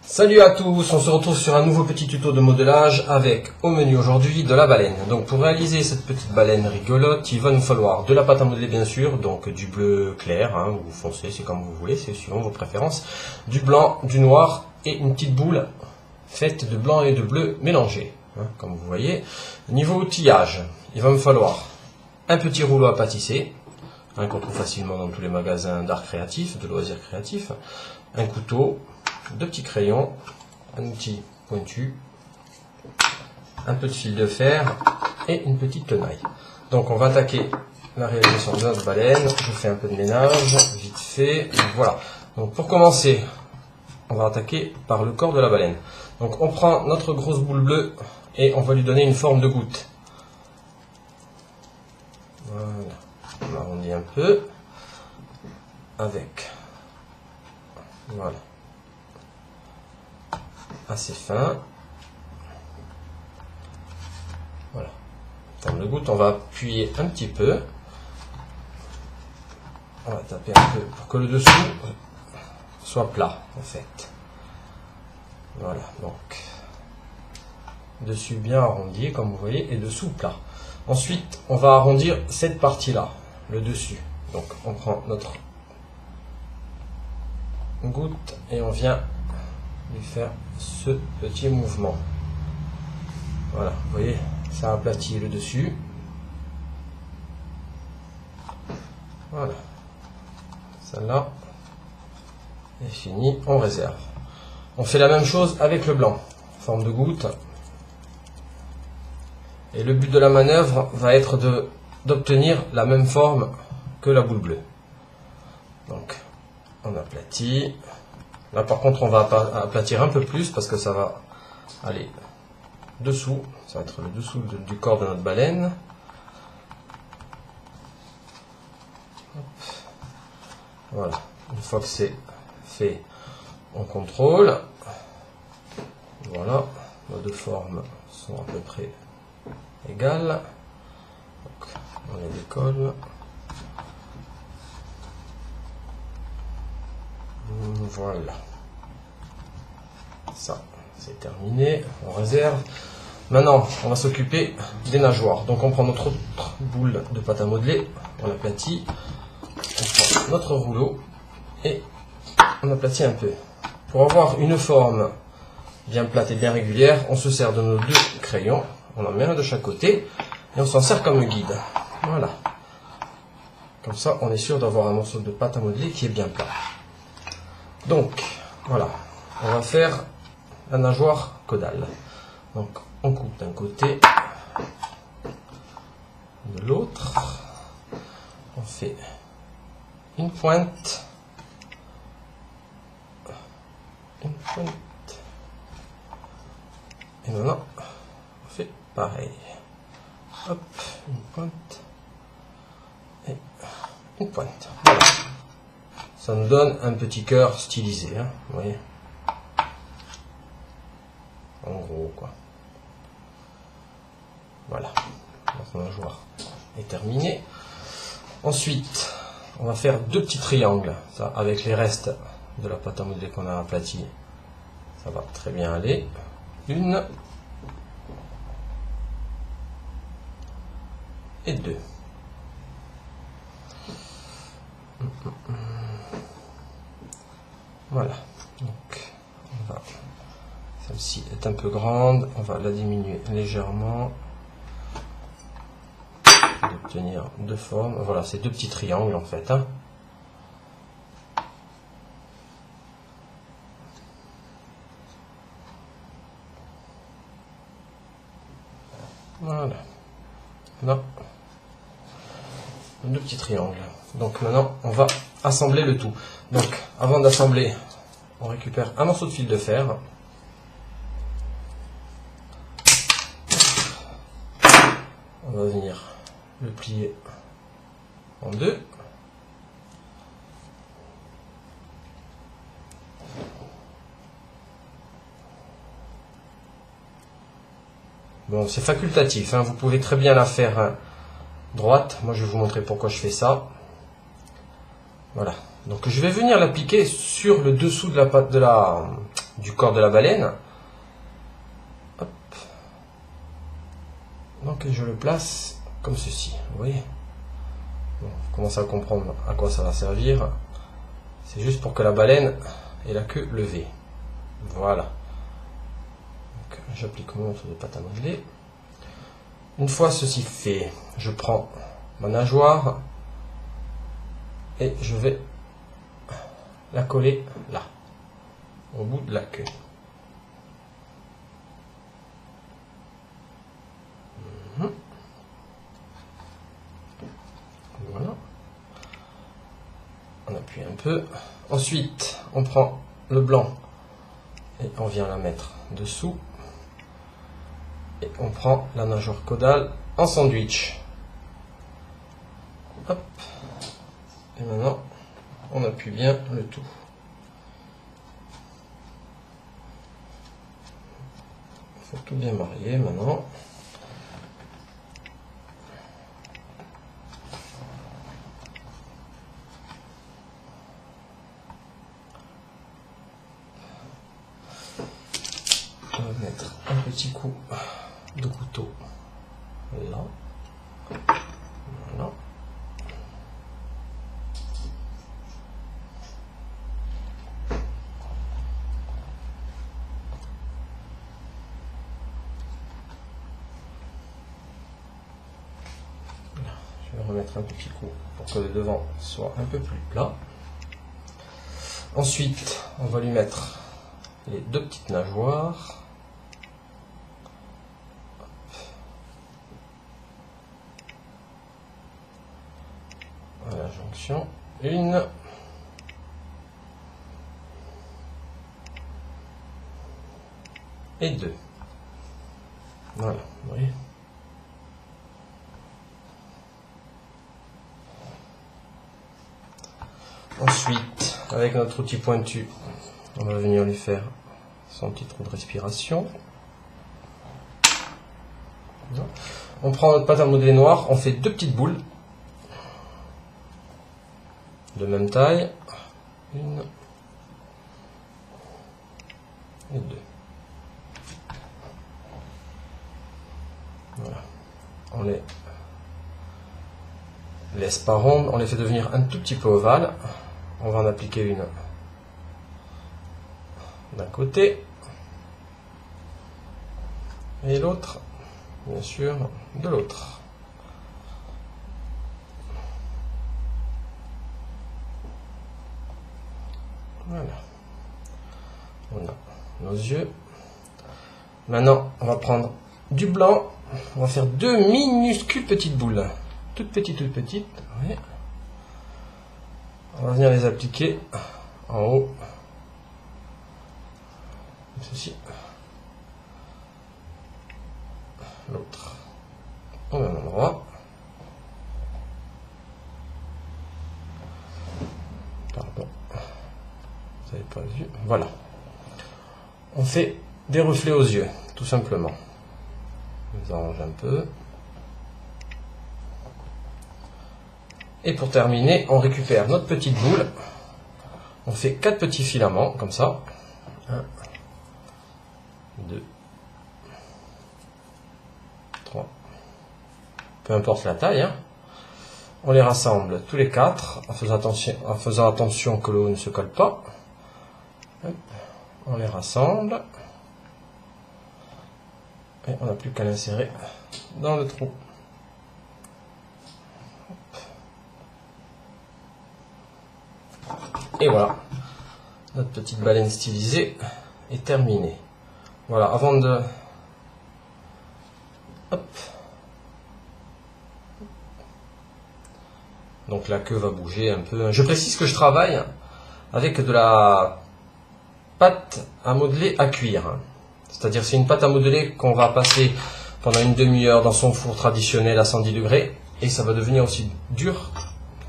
Salut à tous, on se retrouve sur un nouveau petit tuto de modelage avec au menu aujourd'hui de la baleine. Donc pour réaliser cette petite baleine rigolote, il va nous falloir de la pâte à modeler bien sûr, donc du bleu clair ou foncé, c'est comme vous voulez, c'est suivant vos préférences, du blanc, du noir et une petite boule faite de blanc et de bleu mélangés, comme vous voyez. Niveau outillage, il va me falloir un petit rouleau à pâtisser, qu'on trouve facilement dans tous les magasins d'art créatif, de loisirs créatifs, un couteau, deux petits crayons, un outil pointu, un peu de fil de fer et une petite tenaille. Donc on va attaquer la réalisation de notre baleine. Je fais un peu de ménage, vite fait. Voilà. Donc pour commencer, on va attaquer par le corps de la baleine. Donc on prend notre grosse boule bleue et on va lui donner une forme de goutte. Voilà. On arrondit un peu avec. Voilà. Assez fin. Voilà. En forme de goutte, on va appuyer un petit peu. On va taper un peu pour que le dessous soit plat en fait. Voilà, donc dessus bien arrondi comme vous voyez et dessous plat. Ensuite, on va arrondir cette partie-là, le dessus. Donc on prend notre goutte et on vient lui faire ce petit mouvement. Voilà, vous voyez, ça aplatit le dessus. Voilà, celle-là est finie, on réserve. On fait la même chose avec le blanc, forme de goutte. Et le but de la manœuvre va être d'obtenir la même forme que la boule bleue. Donc, on aplatit. Là par contre on va aplatir un peu plus parce que ça va aller dessous, ça va être le dessous du corps de notre baleine. Hop. Voilà, une fois que c'est fait, on contrôle. Voilà, nos deux formes sont à peu près égales. Donc, on les décolle. Voilà, ça c'est terminé, on réserve. Maintenant on va s'occuper des nageoires. Donc on prend notre autre boule de pâte à modeler, on l'aplatit, on prend notre rouleau et on aplatit un peu. Pour avoir une forme bien plate et bien régulière, on se sert de nos deux crayons, on en met un de chaque côté et on s'en sert comme guide. Voilà, comme ça on est sûr d'avoir un morceau de pâte à modeler qui est bien plat. Donc, voilà, on va faire la nageoire caudale. Donc, on coupe d'un côté, de l'autre. On fait une pointe, et maintenant, on fait pareil. Hop, une pointe, et une pointe. Voilà. Ça nous donne un petit cœur stylisé, vous voyez. En gros, quoi. Voilà. Notre nageoire est terminée. Ensuite, on va faire deux petits triangles. Ça, avec les restes de la pâte à modeler qu'on a aplatie, ça va très bien aller. Une et deux. Voilà, donc celle-ci est un peu grande, on va la diminuer légèrement pour obtenir deux formes. Voilà, c'est deux petits triangles en fait. Voilà, là, deux petits triangles. Donc maintenant, on va assembler le tout. Donc, avant d'assembler, on récupère un morceau de fil de fer. On va venir le plier en deux. Bon, c'est facultatif, vous pouvez très bien la faire droite. Moi, je vais vous montrer pourquoi je fais ça. Voilà. Donc je vais venir l'appliquer sur le dessous de la du corps de la baleine. Hop. Donc je le place comme ceci, vous voyez. Bon, vous commencez à comprendre à quoi ça va servir. C'est juste pour que la baleine ait la queue levée. Voilà. J'applique mon morceau de pâte à modeler. Une fois ceci fait, je prends ma nageoire et je vais la coller là, au bout de la queue. Voilà. On appuie un peu. Ensuite, on prend le blanc et on vient la mettre dessous. Et on prend la nageoire caudale en sandwich. Hop. Et maintenant, on appuie bien le tout. Il faut tout bien marier maintenant. On va mettre un petit coup de couteau là. Voilà. Je vais remettre un petit coup pour que le devant soit un peu plus plat. Ensuite, on va lui mettre les deux petites nageoires. À la jonction, une et deux. Voilà, vous voyez. Ensuite, avec notre outil pointu, on va venir lui faire son petit trou de respiration. On prend notre pâte à modeler noire, on fait deux petites boules de même taille, une et deux. Voilà. On les laisse pas rondes, on les fait devenir un tout petit peu ovales. On va en appliquer une d'un côté et l'autre, bien sûr, de l'autre. Voilà. On a nos yeux. Maintenant, on va prendre du blanc. On va faire deux minuscules petites boules. Toutes petites, toutes petites. Oui. On va venir les appliquer en haut. Comme ceci. L'autre au même endroit. Pardon. Vous n'avez pas vu. Voilà. On fait des reflets aux yeux, tout simplement. On les arrange un peu. Et pour terminer, on récupère notre petite boule. On fait 4 petits filaments, comme ça. 1, 2, 3. Peu importe la taille. Hein. On les rassemble tous les 4, en faisant attention que l'eau ne se colle pas. Hop. On les rassemble. Et on n'a plus qu'à l'insérer dans le trou. Et voilà, notre petite baleine stylisée est terminée. Voilà, avant de... Hop. Donc la queue va bouger un peu. Je précise que je travaille avec de la pâte à modeler à cuire. C'est-à-dire c'est une pâte à modeler qu'on va passer pendant une demi-heure dans son four traditionnel à 110 degrés. Et ça va devenir aussi dur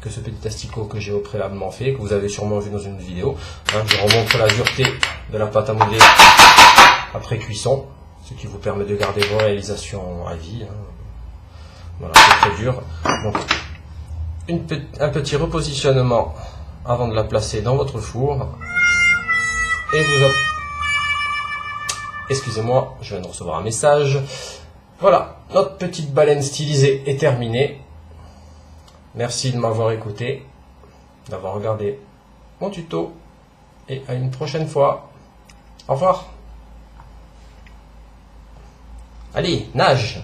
que ce petit asticot que j'ai au préalablement fait, que vous avez sûrement vu dans une vidéo. Je remontre la dureté de la pâte à modeler après cuisson, ce qui vous permet de garder vos réalisations à vie. Voilà, c'est très dur. Donc, un petit repositionnement avant de la placer dans votre four. Et Excusez-moi, je viens de recevoir un message. Voilà, notre petite baleine stylisée est terminée. Merci de m'avoir écouté, d'avoir regardé mon tuto et à une prochaine fois. Au revoir. Allez, nage!